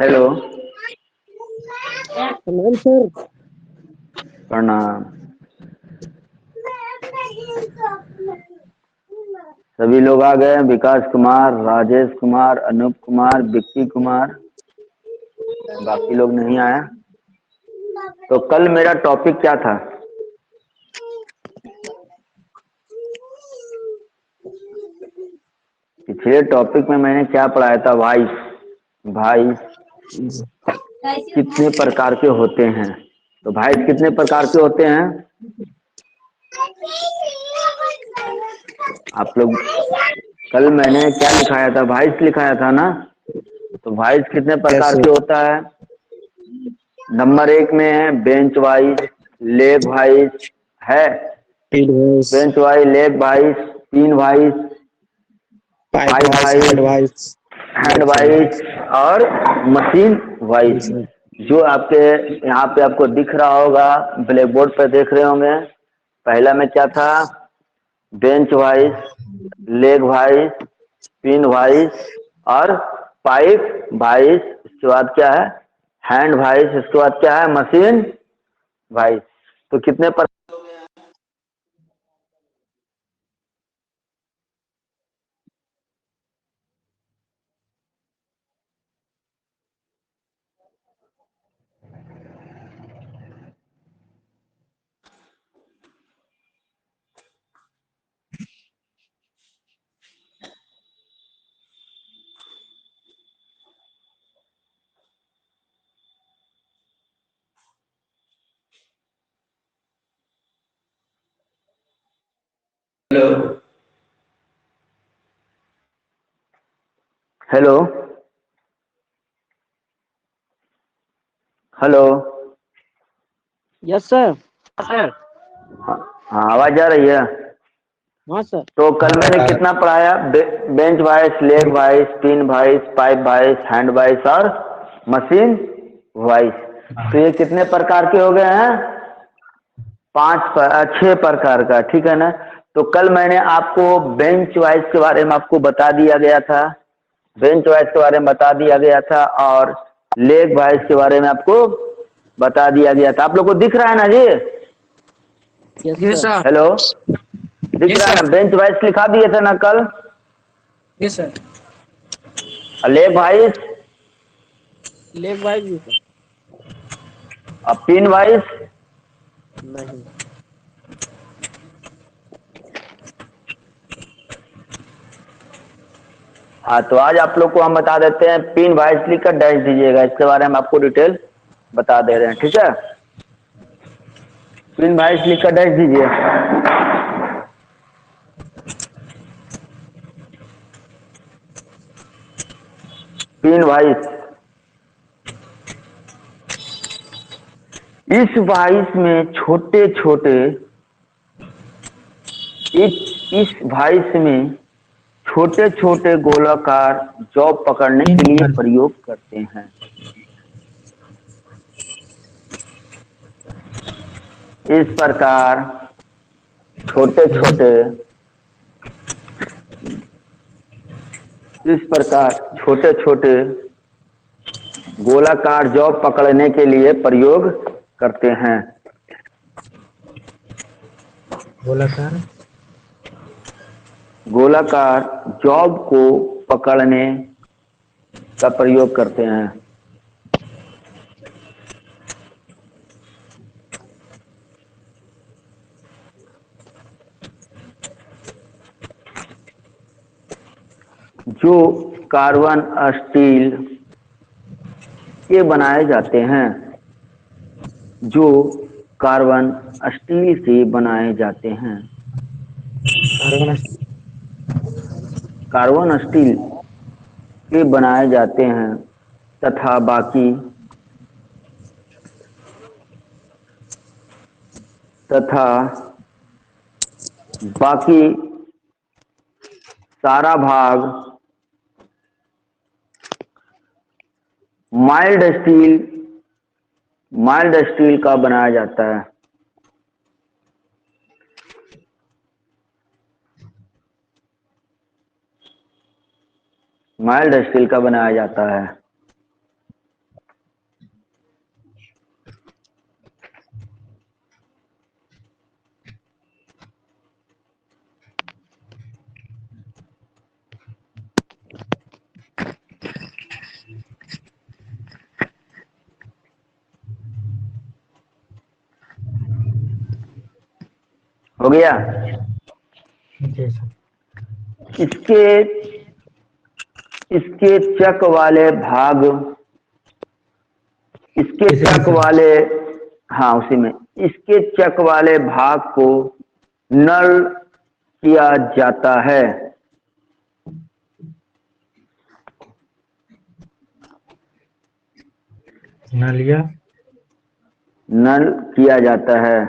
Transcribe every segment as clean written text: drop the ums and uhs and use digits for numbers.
Hello. प्रणाम sir. प्रणाम। सभी लोग आ गए हैं। विकास कुमार, राजेश कुमार, अनूप कुमार, विक्की कुमार, बाकी लोग नहीं आया। तो कल मेरा टॉपिक क्या था? पिछले टॉपिक में मैंने क्या पढ़ाया था? वॉइस कितने प्रकार के होते हैं? तो वॉइस कितने प्रकार के होते हैं आप लोग? कल मैंने क्या लिखाया था? वॉइस लिखाया था ना। तो वॉइस कितने यस प्रकार सर। के होता है? नंबर 1 में है बेंच वाइज, लेग वाइज है। Advice, bench wise, leg wise, pin wise, pipe pipe vice, head wise, vice. Hand yes sir. Wise और मशीन यस वाइज। सर। जो आपके यहाँ पे आपको दिख रहा होगा, ब्लैक बोर्ड पे देख रहे होंगे। पहला में क्या था? Bench wise, leg wise, pin wise और पाइप वाइज। इसके बाद क्या है? Hand wise. इसके बाद क्या है? Machine wise. तो कितने पर? Hello. Hello. Hello. Yes sir. हाँ, हाँ, आवाज आ रही है? हाँ सर। तो कल मैंने कितना पढ़ाया? Bench vice, leg vice, pin vice, pipe vice, hand vice और मशीन वाइस। तो ये कितने प्रकार के हो गए हैं? 6 प्रकार का। ठीक है ना? तो कल मैंने आपको बेंच वाइस के बारे में आपको बता दिया गया था। बेंच वाइस के बारे में बता दिया गया था और लेग वाइस के बारे में आपको बता दिया गया था। आप लोग को दिख रहा है ना जी? Yes sir. हेलो। दिख रहा है ना? बेंच वाइस लिखा दिए थे ना कल? Yes sir. Leg vice leg wise भी सर। और पिन वाइस। नहीं। हाँ, तो आज आप लोग को हम बता देते हैं। पिन वाइस लिखकर डैश दीजिएगा। इसके बारे में आपको डिटेल बता दे रहे हैं। ठीक है? पिन वाइस लिखकर डैश दीजिए। Pin vice. इस वाइस में छोटे छोटे इस वाइस में छोटे छोटे गोलाकार जॉब पकड़ने के लिए प्रयोग करते हैं। इस प्रकार छोटे छोटे इस प्रकार छोटे छोटे गोलाकार जॉब पकड़ने के लिए प्रयोग करते हैं। गोलाकार गोलाकार जॉब को पकड़ने का प्रयोग करते हैं। जो कार्बन स्टील के बनाए जाते हैं। जो कार्बन स्टील से बनाए जाते हैं। कार्बन कार्बन स्टील के बनाए जाते हैं तथा तथा बाकी सारा भाग माइल्ड स्टील का बनाया जाता है। माइल्ड स्टील का बनाया जाता है। हो गया। जी सर। इसके इसके चक वाले भाग, इसके इसी में चक सर। वाले, हाँ उसी में, इसके चक वाले भाग को नल किया जाता है। नलिया। नल किया जाता है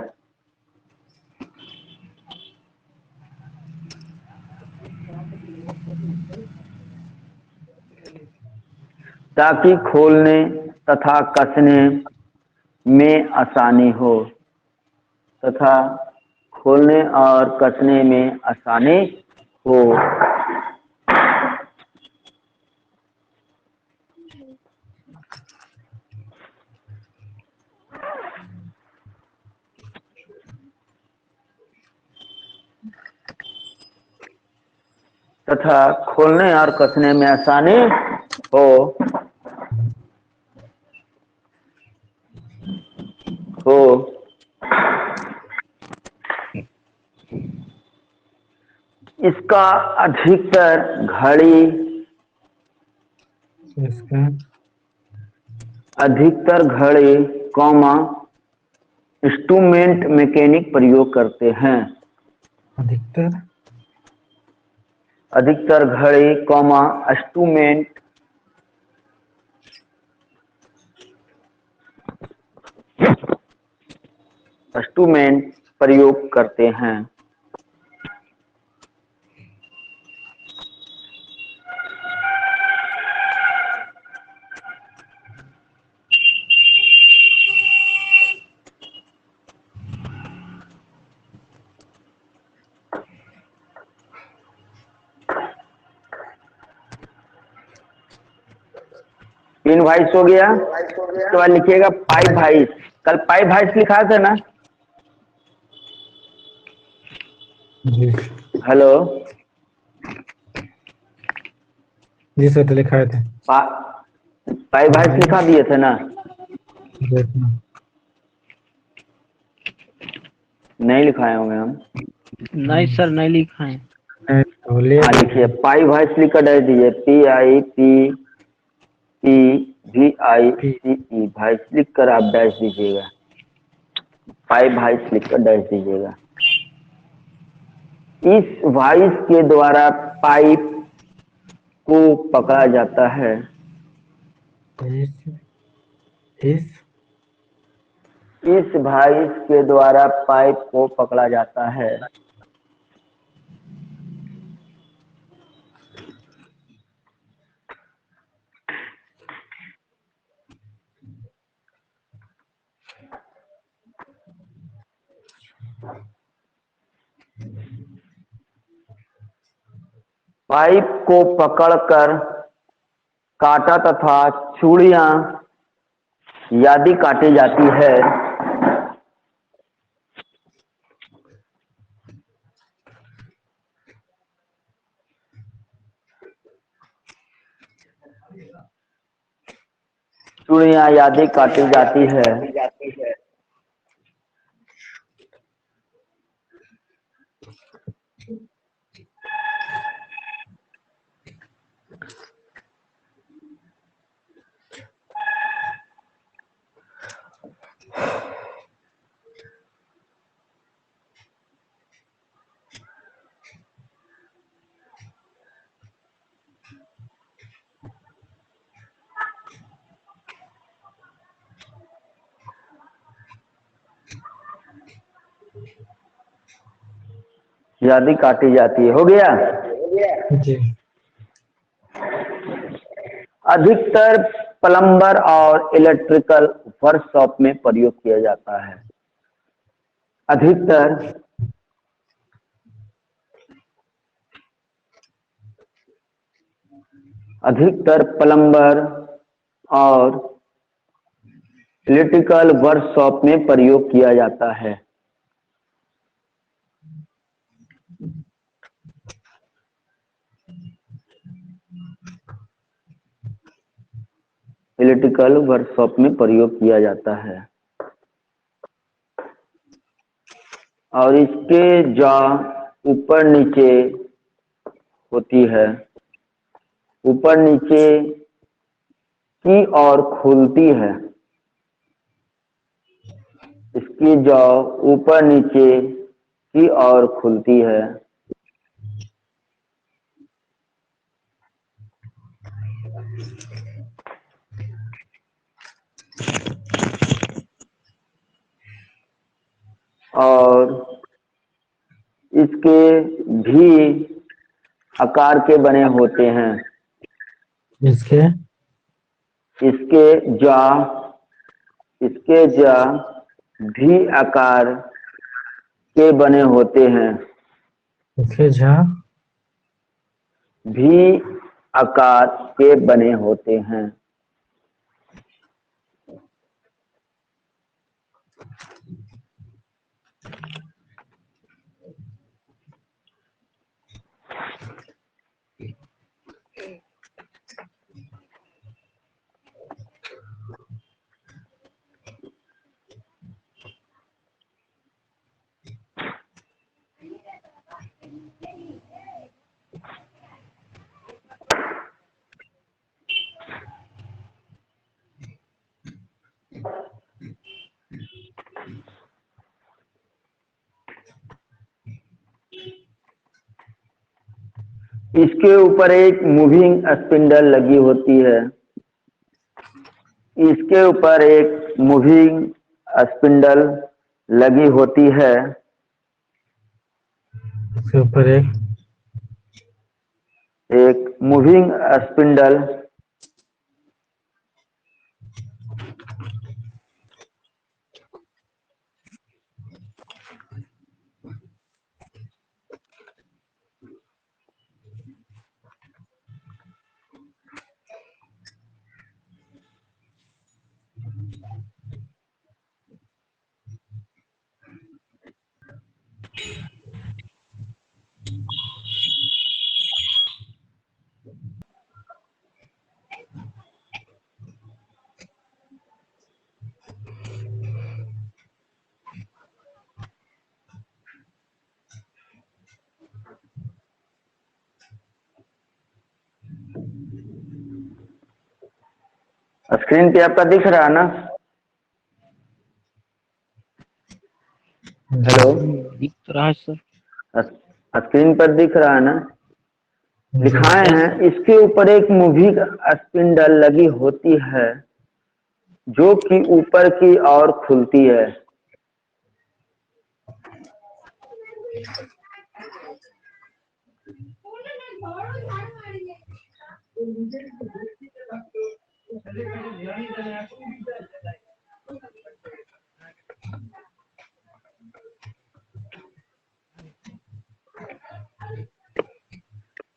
ताकि खोलने तथा कसने में आसानी हो, तथा खोलने और कसने में आसानी हो। तथा खोलने और कसने में आसानी हो हो इसका अधिकतर घड़ी, इसका अधिकतर घड़ी कॉमा इंस्ट्रूमेंट मैकेनिक प्रयोग करते हैं। अधिकतर अधिकतर घड़ी कॉमा इंस्ट्रूमेंट इंस्ट्रूमेंट प्रयोग करते हैं। पिन वाइस हो गया। उसके बाद लिखिएगा पाइप वाइस। कल पाइप वाइस लिखा था ना? जी। हेलो, जी सर, तो लिखाए थे। पा, पाइप वाइस लिखा दिए थे ना? देखना। नहीं लिखाए होंगे हम। नहीं सर, नहीं लिखा है। तो ले हाँ लिखिए, पाइप वाइस लिख कर डाल दीजिए, पी। PIPEVICE वाइस लिख कर आप डैश दीजिएगा। पाइप वाइस लिख कर डैश दीजिएगा। इस वाइस के द्वारा पाइप को पकड़ा जाता है। इस इस वाइस के द्वारा पाइप को पकड़ा जाता है। पाइप को पकड़कर काटा तथा चूड़ियां यदि काटी जाती है, चूड़ियां यदि काटी जाती है यदि काटी जाती है। हो गया। जी। अधिकतर प्लम्बर और इलेक्ट्रिकल वर्कशॉप में प्रयोग किया जाता है। अधिकतर अधिकतर प्लम्बर और इलेक्ट्रिकल वर्कशॉप में प्रयोग किया जाता है। इलेक्ट्रिकल वर्कशॉप में प्रयोग किया जाता है। और इसके जॉ ऊपर नीचे होती है, ऊपर नीचे की ओर खुलती है। इसकी जॉ ऊपर नीचे की ओर खुलती है। और इसके भी आकार के बने होते हैं। इसके इसके जॉ भी आकार के बने होते हैं। इसके झा भी आकार के बने होते हैं। इसके ऊपर एक मूविंग स्पिंडल लगी होती है। इसके ऊपर एक मूविंग स्पिंडल लगी होती है। इसके ऊपर एक मूविंग स्पिंडल स्क्रीन पे आपका दिख रहा है ना? हेलो, दिख तो रहा है सर। स्क्रीन पर दिख रहा है ना? लिखाए यस हैं सर। इसके ऊपर एक मूविंग स्पिंडल लगी होती है जो कि ऊपर की ओर खुलती है।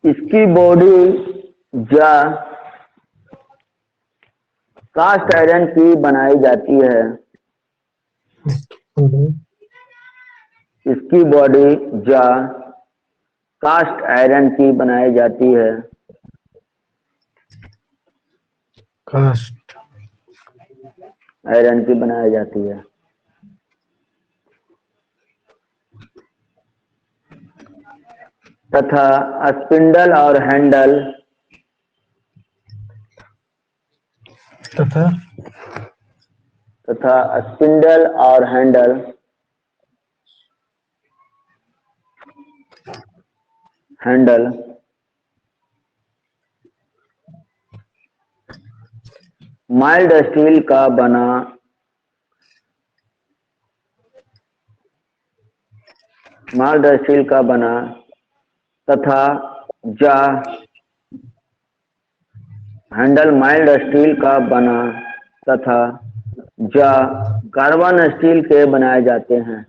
इसकी बॉडी जा कास्ट आयरन की बनाई जाती है। इसकी बॉडी जा कास्ट आयरन की बनाई जाती है। कास्ट आयरन की बनाई जाती है। तथा स्पिंडल और हैंडल तथा स्पिंडल और हैंडल माइल्ड स्टील का बना तथा जा हैंडल माइल्ड स्टील का बना तथा जा कार्बन स्टील के बनाए जाते हैं।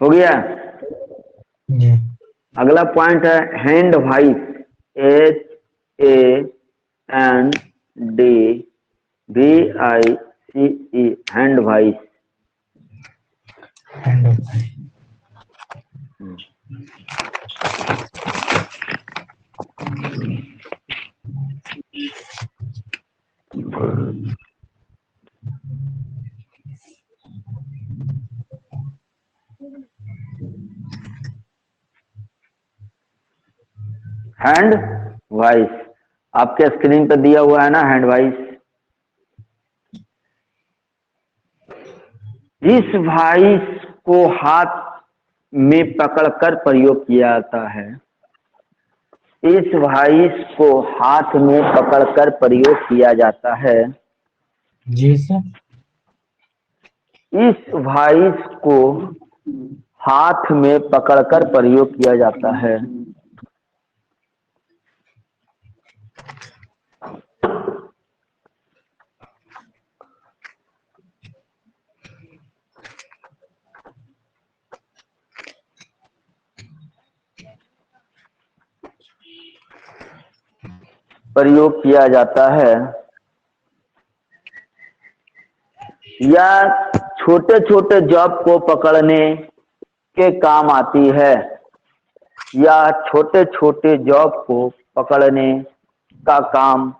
हो गया। जी। अगला पॉइंट है hand vice, HANDVICE, hand vice. Hand of भाई। हैंड वाइस आपके स्क्रीन पे दिया हुआ है ना, हैंड वाइस। इस वाइस को हाथ में पकड़कर प्रयोग किया जाता है। इस वाइस को हाथ में पकड़कर प्रयोग किया जाता है। जी सर। इस वाइस को हाथ में पकड़कर प्रयोग किया जाता है। प्रयोग किया जाता है या छोटे छोटे जॉब को पकड़ने के काम आती है, या छोटे छोटे जॉब को पकड़ने का काम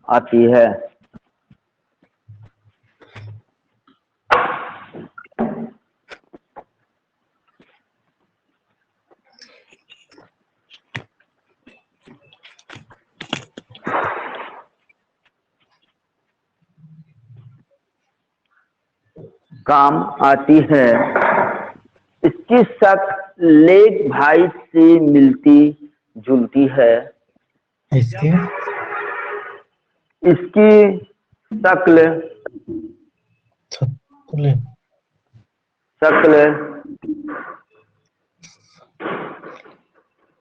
आती है। काम आती है। इसकी शक्ल लेग भाई से मिलती जुलती है। इसके इसकी शक्ल छतले शक्ल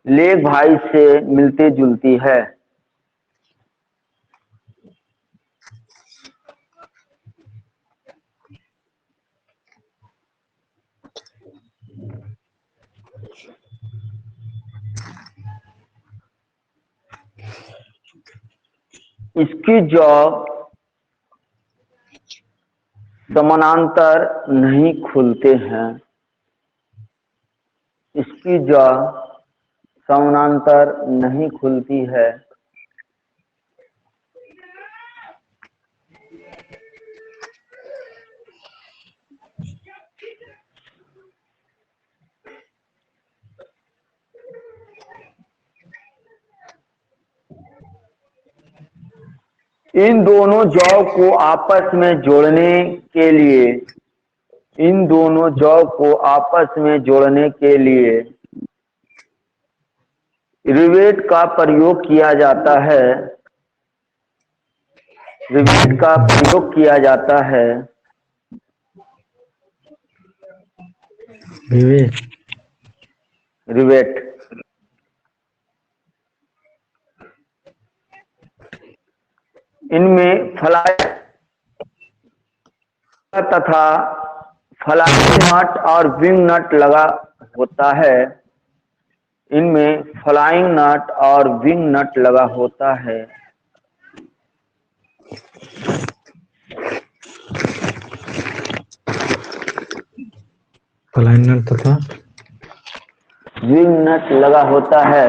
लेग भाई से मिलती जुलती है। इसकी जॉ समानांतर नहीं खुलते हैं। इसकी जॉ समानांतर नहीं खुलती है। इन दोनों जॉ को आपस में जोड़ने के लिए इन दोनों जॉ को आपस में जोड़ने के लिए रिवेट का प्रयोग किया जाता है। रिवेट का प्रयोग किया जाता है। विवेक रिवेट इनमें फ्लाई तथा फ्लाइंग नट और विंग नट लगा होता है। इनमें फ्लाइंग नट और विंग नट लगा होता है। फ्लाइनर तथा विंग नट लगा होता है।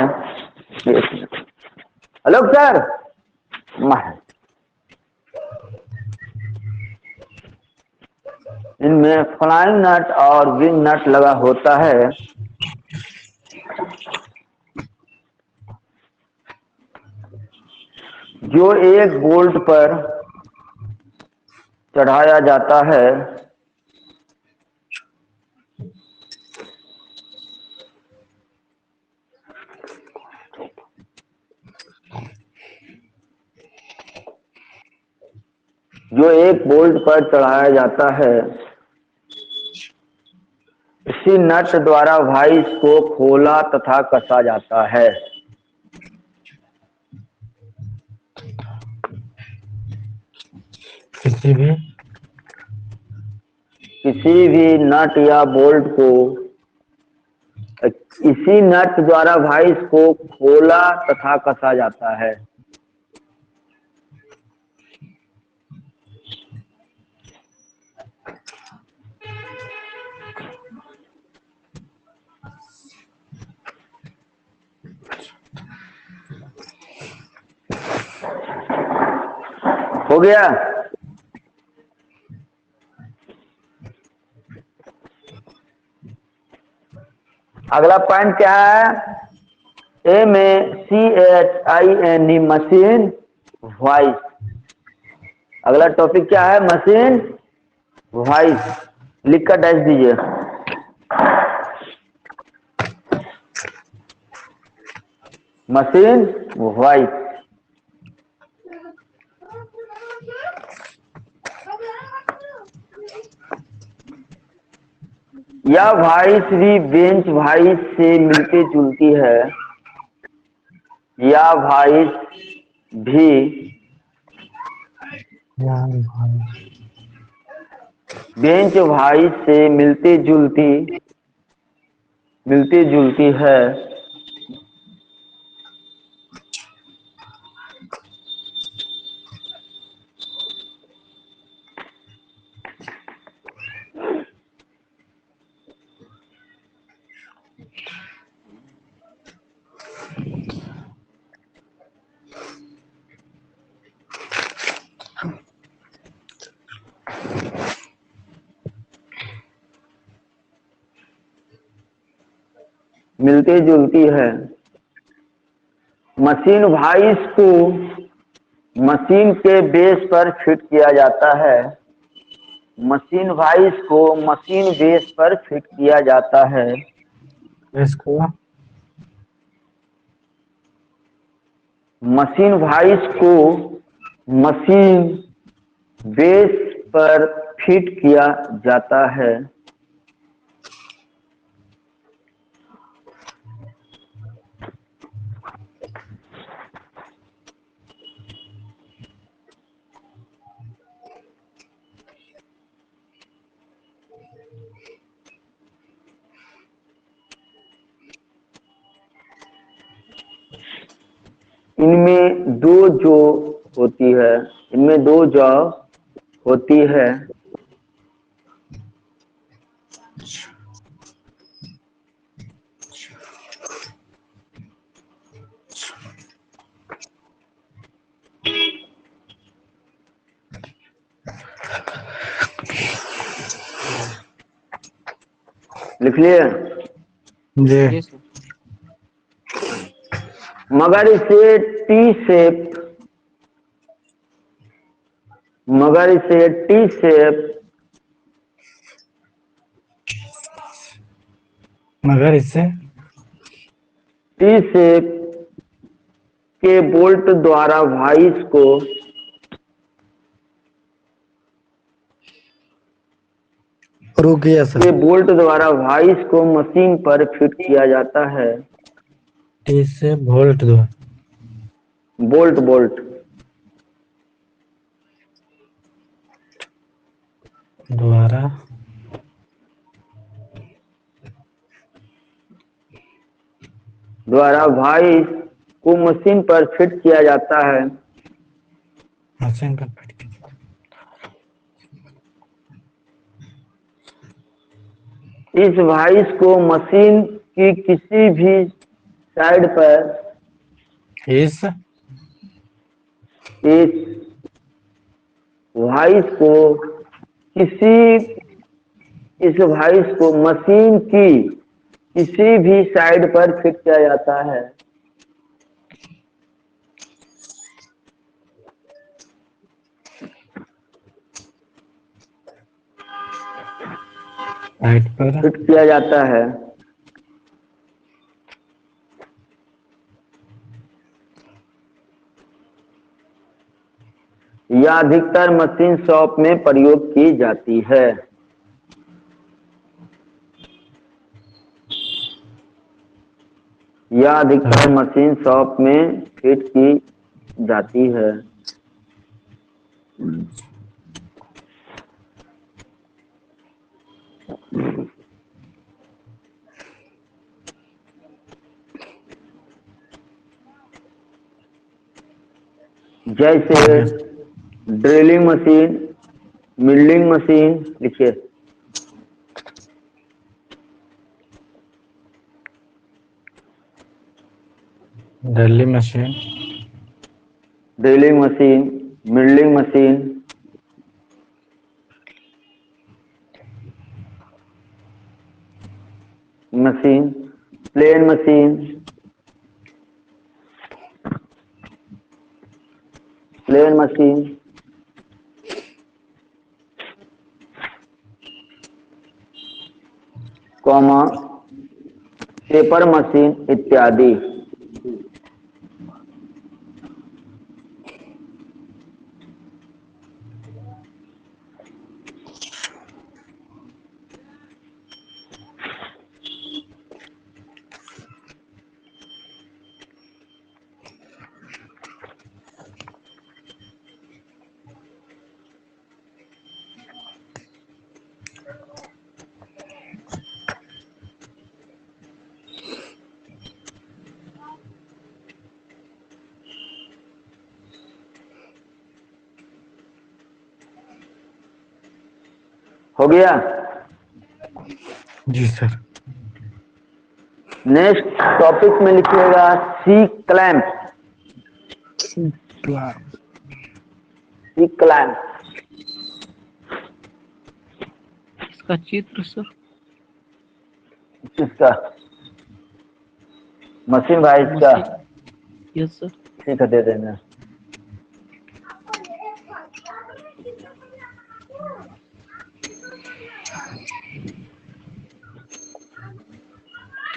हेलो सर, इनमें फ्लाइंग नट और विंग नट लगा होता है। जो एक बोल्ट पर चढ़ाया जाता है। जो एक बोल्ट पर चढ़ाया जाता है। इसी नट द्वारा वाइस को खोला तथा कसा जाता है। किसी भी किसी भी नट या बोल्ट को इसी नट द्वारा वाइस को खोला तथा कसा जाता है। हो गया। अगला पॉइंट क्या है? MACHINE machine voice. अगला टॉपिक क्या है? Machine voice. लिख कर डैश दीजिए। Machine voice. यह वॉइस भी बेंच वॉइस से मिलती जुलती है। यह वॉइस भी बेंच वॉइस से मिलती जुलती है। मिलती जुलती है। मशीन वॉइस को मशीन के बेस पर फिट किया जाता है। मशीन वॉइस को मशीन बेस पर फिट किया जाता है। इसको मशीन वॉइस को मशीन बेस पर फिट किया जाता है। इनमें दो जो होती है। इनमें दो जॉ होती है। लिख लिए? जी जी सर। मगर इसे टी शेप मगर इससे के बोल्ट द्वारा वॉइस को रुकिए सर। मशीन पर फिट किया जाता है। टी से वोल्ट दो बोल्ट द्वारा वॉइस को मशीन पर फिट किया जाता है। मशीन पर फिट किया। इस वॉइस को मशीन की किसी भी साइड पर इस इस वॉइस को मशीन की किसी भी साइड पर फिट किया जाता है। साइड पर फिट किया जाता है। यह अधिकतर मशीन शॉप में प्रयोग की जाती है। यह अधिकतर मशीन शॉप में फिट की जाती है। जैसे ड्रिलिंग मशीन, मिल्डिंग मशीन। लिखिए drilling machine, drilling machine, milling machine, machine, plane machine, plane machine, comma paper machine इत्यादि। हो गया। जी सर। नेक्स्ट टॉपिक में लिखिएगा सी क्लैंप। सी क्लैंप इसका चित्र सर। किसका? मशीन भाई इसका। मशीन। Yes sir. ठीक है, दे देना।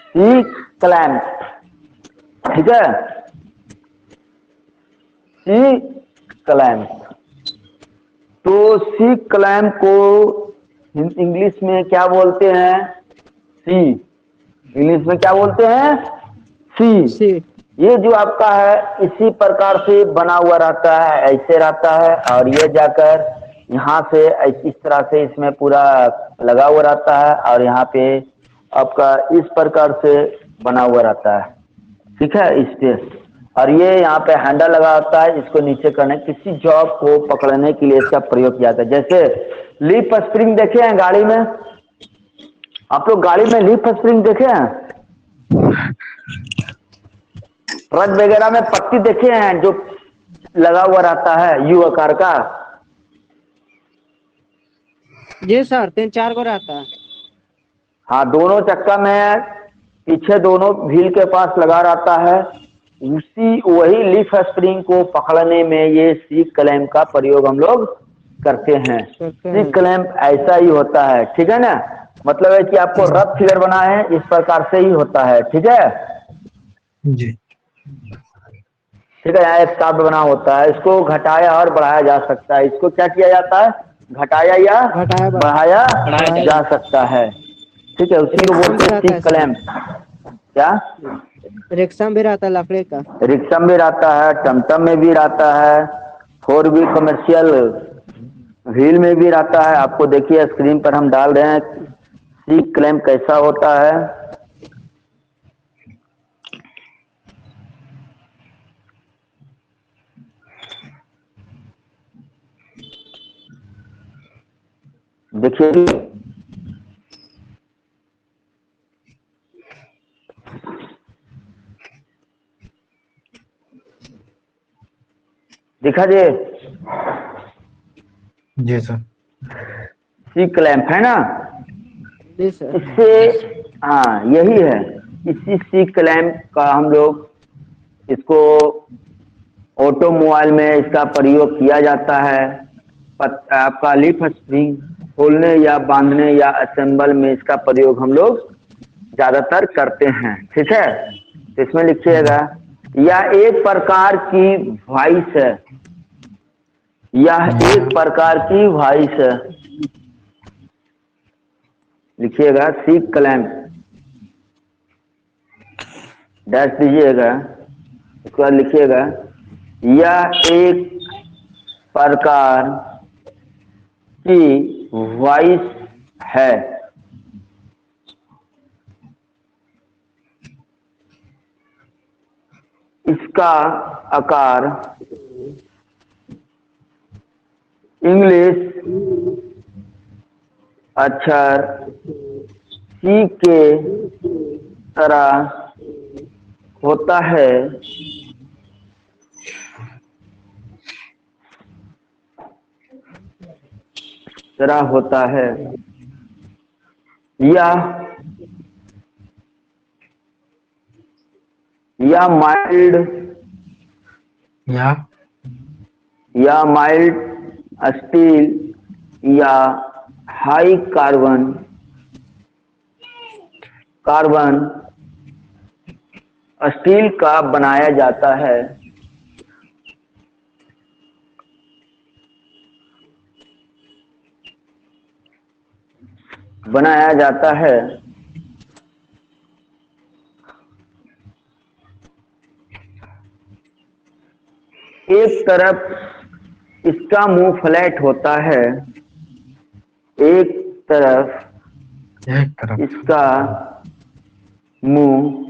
सी क्लैंप, ठीक है। सी क्लैंप, तो सी क्लैंप को इंग्लिश में क्या बोलते हैं? सी। इंग्लिश में क्या बोलते हैं? सी। से ये जो आपका है इसी प्रकार से बना हुआ रहता है, ऐसे रहता है, और ये जाकर यहाँ से इस तरह से इसमें पूरा लगा हुआ रहता है, और यहाँ पे आपका इस प्रकार से बना हुआ रहता है, ठीक है, इस पे। और ये यहाँ पे हैंडल लगा होता है, इसको नीचे करने, किसी जॉब को पकड़ने के लिए इसका प्रयोग किया जाता है। जैसे लीफ स्प्रिंग देखे हैं गाड़ी में? आप लोग गाड़ी में लीफ स्प्रिंग देखे हैं? ट्रक वगैरह में पट्टी देखे हैं जो लगा हुआ रहता है यू आकार का? जी सर, 3-4 गो रहता है। हाँ, दोनों चक्का में पीछे दोनों व्हील के पास लगा रहता है। उसी वही लीफ स्प्रिंग को पकड़ने में ये सी क्लैंप का प्रयोग हम लोग करते हैं। सी क्लैंप ऐसा ही होता है, ठीक है ना। मतलब है कि आपको रफ फिगर बना है, इस प्रकार से ही होता है, ठीक है। जी। ठीक है, यहाँ एक कार्ड बना होता है, इसको घटाया और बढ़ाया जा सकता है। इसको क्या किया जाता है? घटाया या बढ़ाया जा सकता है, ठीक है। उसी को बोलते हैं सी क्लैंप। क्या? रिक्शा में भी रहता है लकड़ी का। रिक्शा में भी रहता है, टमटम में भी रहता है, 4 व्हील कमर्शियल व्हील में भी रहता है। आपको देखिए स्क्रीन पर हम डाल रहे हैं सी क्लैंप कैसा होता है। देखिए, दिखा जी, जी सर। सी क्लैंप है ना। जी सर। इससे, हाँ यही है, इसी सी क्लैंप का हम लोग इसको ऑटोमोबाइल में इसका प्रयोग किया जाता है। आपका लीफ स्प्रिंग खोलने या बांधने या असेंबल में इसका प्रयोग हम लोग ज्यादातर करते हैं, ठीक है। तो इसमें लिखिएगा यह एक प्रकार की वॉइस है, यह एक प्रकार की वॉइस है। लिखिएगा सी क्लैंप, डैश दीजिएगा, उसके बाद लिखिएगा यह एक प्रकार की वॉइस है। इसका आकार इंग्लिश अक्षर सी के तरह होता है या माइल्ड स्टील या हाई कार्बन स्टील का बनाया जाता है। एक तरफ इसका मुंह फ्लैट होता है, एक तरफ इसका मुंह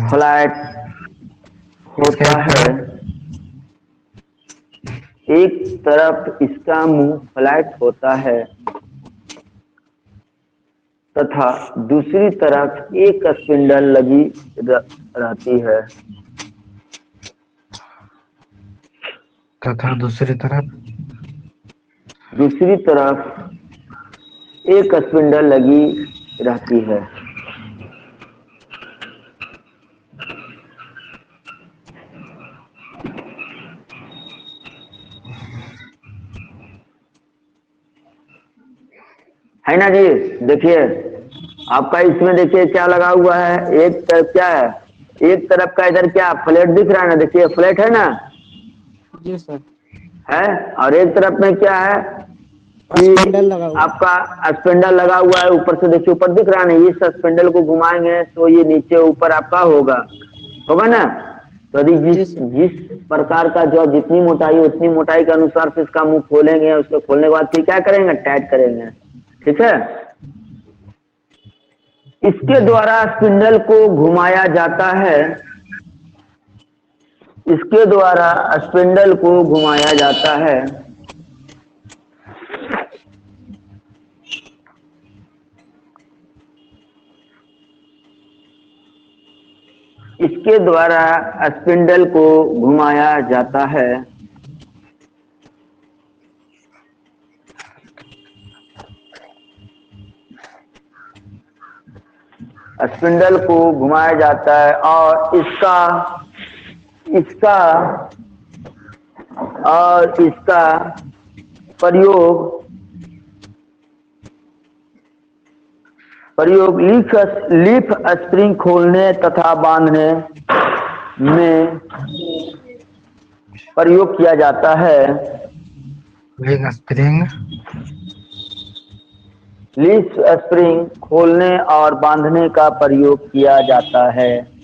फ्लैट होता है, एक तरफ इसका मुंह फ्लैट होता है तथा दूसरी तरफ एक स्पिंडल लगी रहती है। तथा दूसरी तरफ एक स्पिंडल लगी रहती है। है ना जी? देखिए आपका इसमें देखिए क्या लगा हुआ है, एक तरफ क्या है, एक तरफ का इधर क्या फ्लैट दिख रहा है ना, देखिए फ्लैट है ना, जी सर। है, और एक तरफ में क्या है स्पिंडल लगा हुआ, आपका स्पिंडल लगा हुआ है। ऊपर से देखिए ऊपर दिख रहा है ना, इस स्पिंडल को घुमाएंगे तो ये नीचे ऊपर आपका होगा ना। तो यदि जिस प्रकार का जो जितनी मोटाई उतनी मोटाई के अनुसार से इसका मुंह खोलेंगे, उसको खोलने के बाद फिर क्या करेंगे, टाइट करेंगे। ठीक है, इसके द्वारा स्पिंडल को घुमाया जाता है, इसके द्वारा स्पिंडल को घुमाया जाता है। इसके द्वारा स्पिंडल को घुमाया जाता है। स्पिंडल को घुमाया जाता है और इसका प्रयोग लीफ स्प्रिंग खोलने तथा बांधने में प्रयोग किया जाता है। लीफ स्प्रिंग खोलने और बांधने का प्रयोग किया जाता है।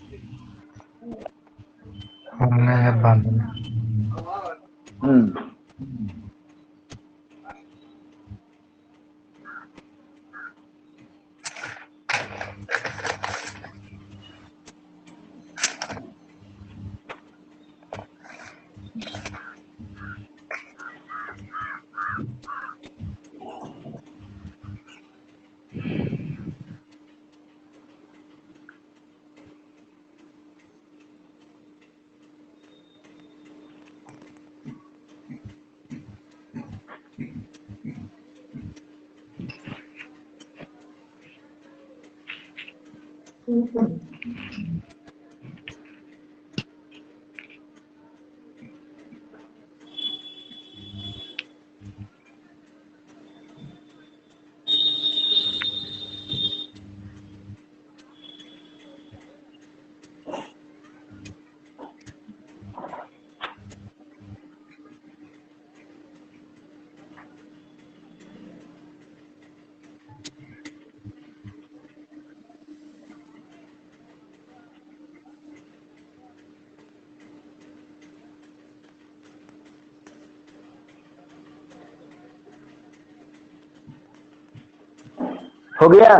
हो गया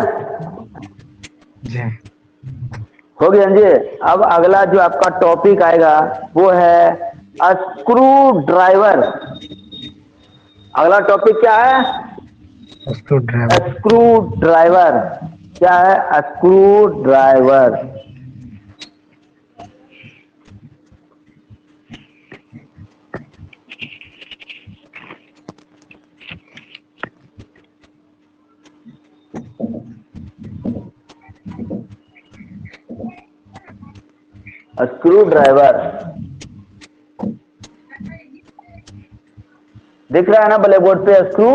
जी, हो गया जी। अब अगला जो आपका टॉपिक आएगा वो है स्क्रू ड्राइवर। अगला टॉपिक क्या है? Screw driver. Screw driver. क्या है? Screw driver. स्क्रू ड्राइवर दिख रहा है ना ब्लैक बोर्ड पे? Screw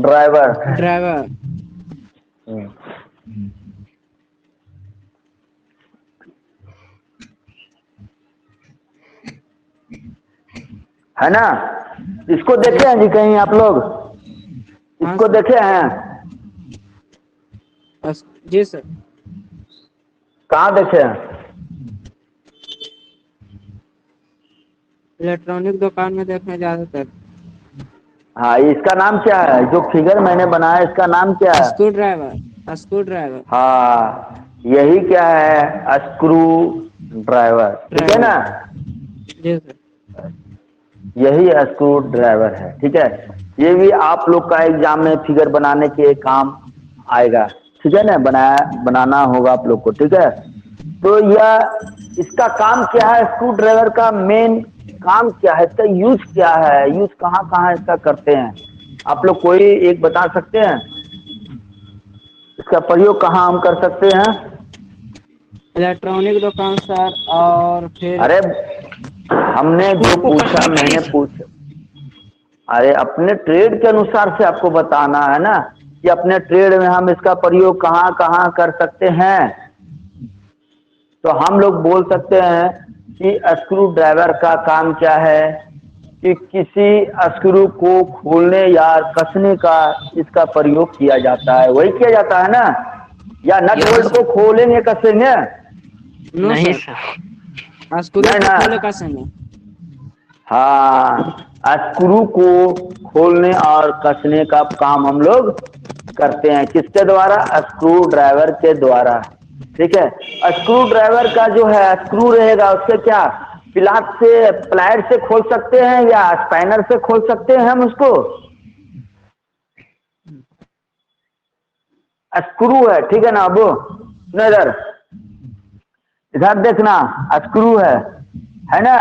driver. ड्राइवर। है ना? इसको देखे हैं जी कहीं आप लोग? हाँ इसको सर। देखे हैं? जी सर। कहाँ देखे हैं? इलेक्ट्रॉनिक दुकान में देखने ज्यादातर। हाँ, इसका नाम क्या है? जो फिगर मैंने बनाया इसका नाम क्या है? Screw driver. Screw driver. हाँ, यही क्या है? Screw driver. ठीक है ना? जी सर। यही स्क्रू ड्राइवर है। ठीक है, ये भी आप लोग का एग्जाम में फिगर बनाने के काम आएगा। ठीक है ना? बनाना होगा आप लोग को। ठीक है, तो यह इसका काम क्या है? स्क्रू ड्राइवर का मेन काम क्या है? इसका यूज क्या है? यूज कहाँ कहाँ इसका करते हैं? आप लोग कोई एक बता सकते हैं इसका प्रयोग कहाँ हम कर सकते हैं? इलेक्ट्रॉनिक दुकान सर, और फिर अरे हमने जो स्क्रू को पूछा, कसने के लिए मैंने सर। पूछा। अरे अपने ट्रेड के अनुसार से आपको बताना है ना कि अपने ट्रेड में हम इसका प्रयोग कहाँ कहाँ कर सकते हैं। तो हम लोग बोल सकते हैं कि स्क्रू ड्राइवर का काम क्या है कि किसी स्क्रू को खोलने या कसने का इसका प्रयोग किया जाता है। वही किया जाता है ना? या नट यस बोल्ट को सर। खोलेंगे कसेंगे? नो नहीं सर, सर। स्क्रू नहीं को ना? खोले कसेंगे। हाँ, स्क्रू को खोलने और कसने का काम हम लोग करते हैं। किसके द्वारा? स्क्रू ड्राइवर के द्वारा। ठीक है, स्क्रू ड्राइवर का जो है स्क्रू रहेगा उससे क्या प्लायर से खोल सकते हैं या स्पाइनर से खोल सकते हैं हम उसको? स्क्रू है। ठीक है ना? अब सुनो, इधर इधर देखना, स्क्रू है ना?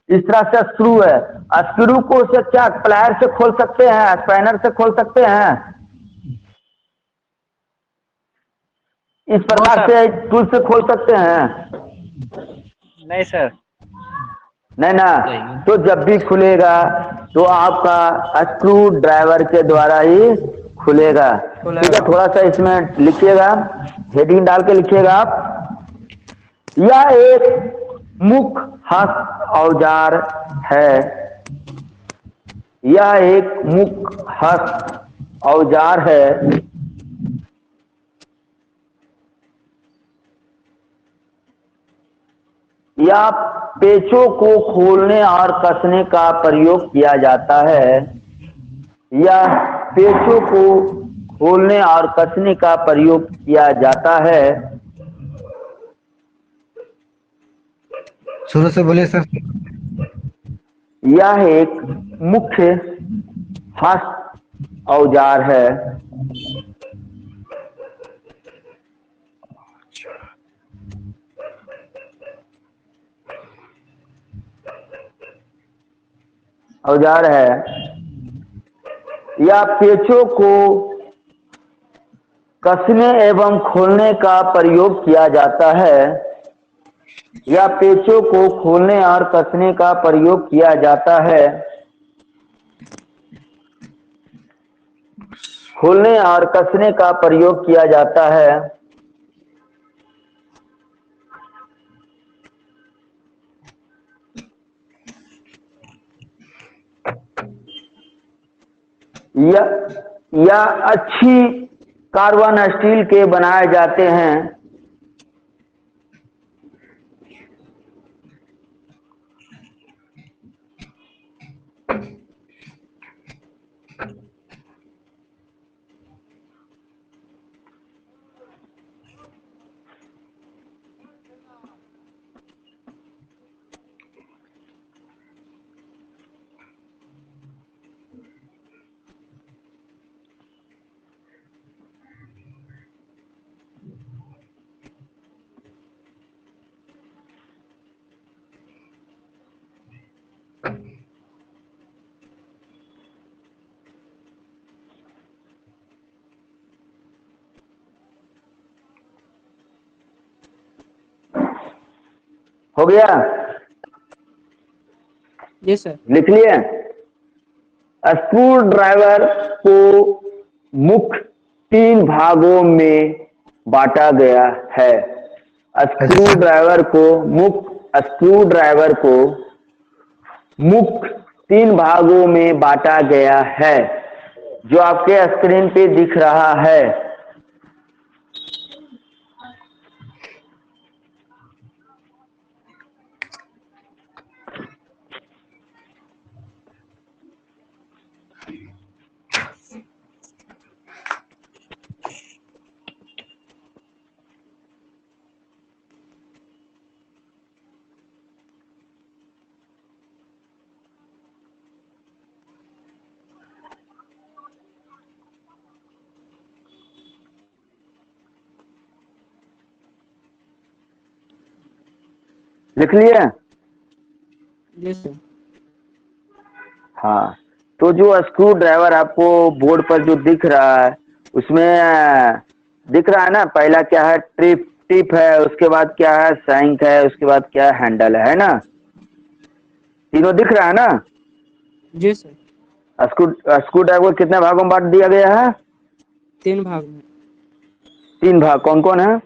इस तरह से स्क्रू है। स्क्रू को से क्या प्लायर से खोल सकते हैं, स्पाइनर से खोल सकते हैं? इस नो प्रकार सर। से टूल से खोल सकते हैं? नहीं सर। नहीं ना? तो जब भी खुलेगा तो आपका स्क्रू ड्राइवर के द्वारा ही खुलेगा। ठीक है, थोड़ा सा इसमें लिखिएगा, हेडिंग डाल के लिखिएगा आप। यह एक मुख्य हस्त औजार है। यह एक मुख्य हस्त औजार है। या पेचों को खोलने और कसने का प्रयोग किया जाता है। या पेचों को खोलने और कसने का प्रयोग किया जाता है। शुरू से बोलिए सर। यह एक मुख्य हस्त औजार है। औजार है या पेचों को कसने एवं खोलने का प्रयोग किया जाता है। या पेचों को खोलने और कसने का प्रयोग किया जाता है। खोलने और कसने का प्रयोग किया जाता है। या अच्छी कार्बन स्टील के बनाए जाते हैं। हो गया? जी सर। लिख लिए? स्क्रू ड्राइवर को मुख्य 3 भागों में बांटा गया है। स्क्रू ड्राइवर को मुख्य 3 भागों में बांटा गया है, जो आपके स्क्रीन पे दिख रहा है। लिख लिए? जी सर। हाँ, तो जो स्क्रू ड्राइवर आपको बोर्ड पर जो दिख रहा है, उसमें दिख रहा है ना, पहला क्या है, टिप है, उसके बाद क्या है, शैंक है, उसके बाद क्या है, हैंडल है ना? तीनों दिख रहा है ना? जी सर। स्क्रू ड्राइवर को कितने भागों में बांट दिया गया है? 3 भाग में। 3 भाग। कौन कौन है?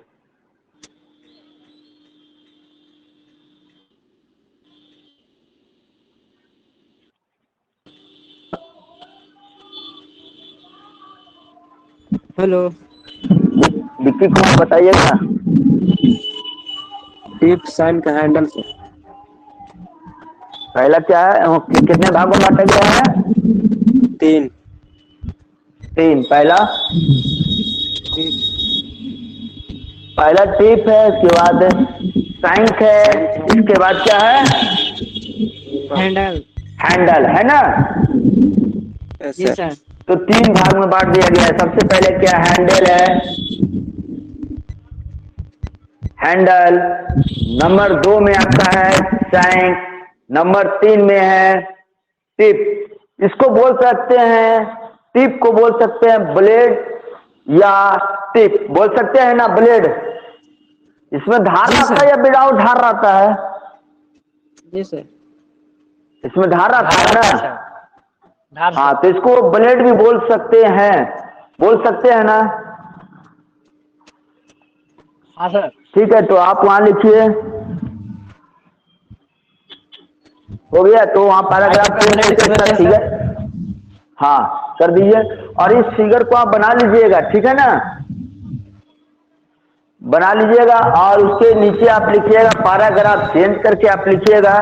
हेलो। विक्की कुमार बताइएगा। टिप, शैंक, हैंडल से। पहला क्या है, कितने भागों में बांटा गया है? 3। 3। पहला टिप है, इसके बाद शैंक है, इसके बाद क्या है, हैंडल है ना? जी सर। तो 3 भाग में बांट दिया गया है। सबसे पहले क्या, हैंडल है, हैंडल। नंबर 2 में आपका है शैंक। नंबर 3 में है टिप। इसको बोल सकते हैं, टिप को बोल सकते हैं ब्लेड या टिप बोल सकते हैं ना, ब्लेड। इसमें धार रहता है या विदाउट धार रहता है? जी सर। इसमें धार रहता है ना? धार। हाँ, तो इसको ब्लेड भी बोल सकते हैं ना? हाँ सर। ठीक है, तो आप वहां लिखिए। हो गया? तो वहां पैराग्राफ फिगर, हाँ कर दीजिए। और इस फिगर को आप बना लीजिएगा, ठीक है ना? बना लीजिएगा और उसके नीचे आप लिखिएगा, पैराग्राफ चेंज करके आप लिखिएगा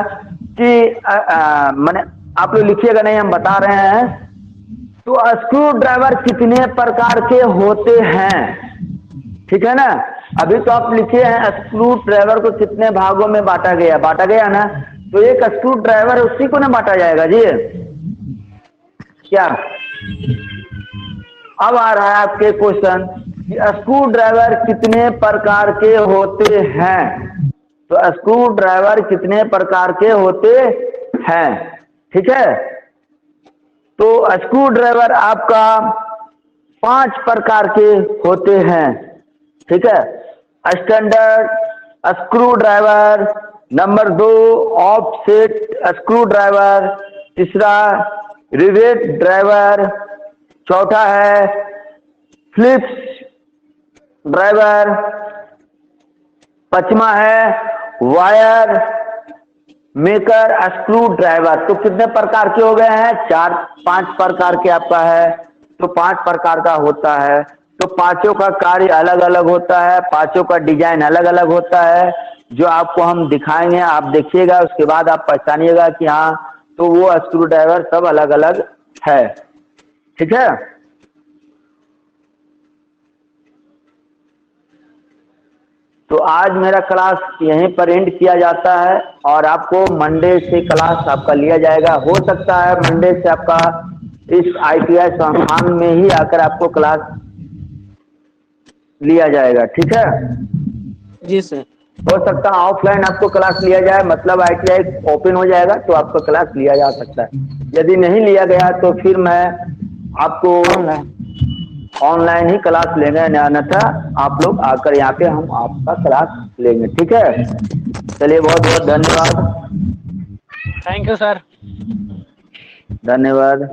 कि मैंने, आप लोग लिखिएगा नहीं, हम बता रहे हैं। तो स्क्रू ड्राइवर कितने प्रकार के होते हैं, ठीक है ना? अभी तो आप लिखे हैं स्क्रू ड्राइवर को कितने भागों में बांटा गया ना? तो एक स्क्रू ड्राइवर उसी को ना बांटा जाएगा जी। क्या अब आ रहा है आपके क्वेश्चन कि स्क्रू ड्राइवर कितने प्रकार के होते हैं? तो स्क्रू ड्राइवर कितने प्रकार के होते हैं, ठीक है? तो स्क्रू ड्राइवर आपका 5 प्रकार के होते हैं, ठीक है? Standard screw driver, number 2 offset screw driver, तीसरा रिवेट ड्राइवर, चौथा है फ्लिप्स ड्राइवर, पांचवा है वायर मेकर स्क्रू ड्राइवर। तो कितने प्रकार के हो गए हैं? 5 प्रकार के आपका है। तो 5 प्रकार का होता है। तो पांचों का कार्य अलग अलग होता है, पांचों का डिजाइन अलग अलग होता है, जो आपको हम दिखाएंगे। आप देखिएगा, उसके बाद आप पहचानिएगा कि हाँ, तो वो स्क्रू ड्राइवर सब अलग अलग है, ठीक है? तो आज मेरा क्लास यहीं पर एंड किया जाता है और आपको मंडे से क्लास आपका लिया जाएगा। हो सकता है मंडे से आपका इस ITI संस्थान में ही आकर आपको क्लास लिया जाएगा, ठीक है? जी सर। हो सकता है ऑफलाइन आपको क्लास लिया जाए, मतलब ITI ओपन हो जाएगा तो आपको क्लास लिया जा सकता है। यदि नहीं लिया गया तो फिर मैं आपको ऑनलाइन ही क्लास लेंगे, अन्यथा आप लोग आकर यहाँ पे हम आपका क्लास लेंगे, ठीक है? चलिए बहुत बहुत धन्यवाद। Thank you sir. धन्यवाद।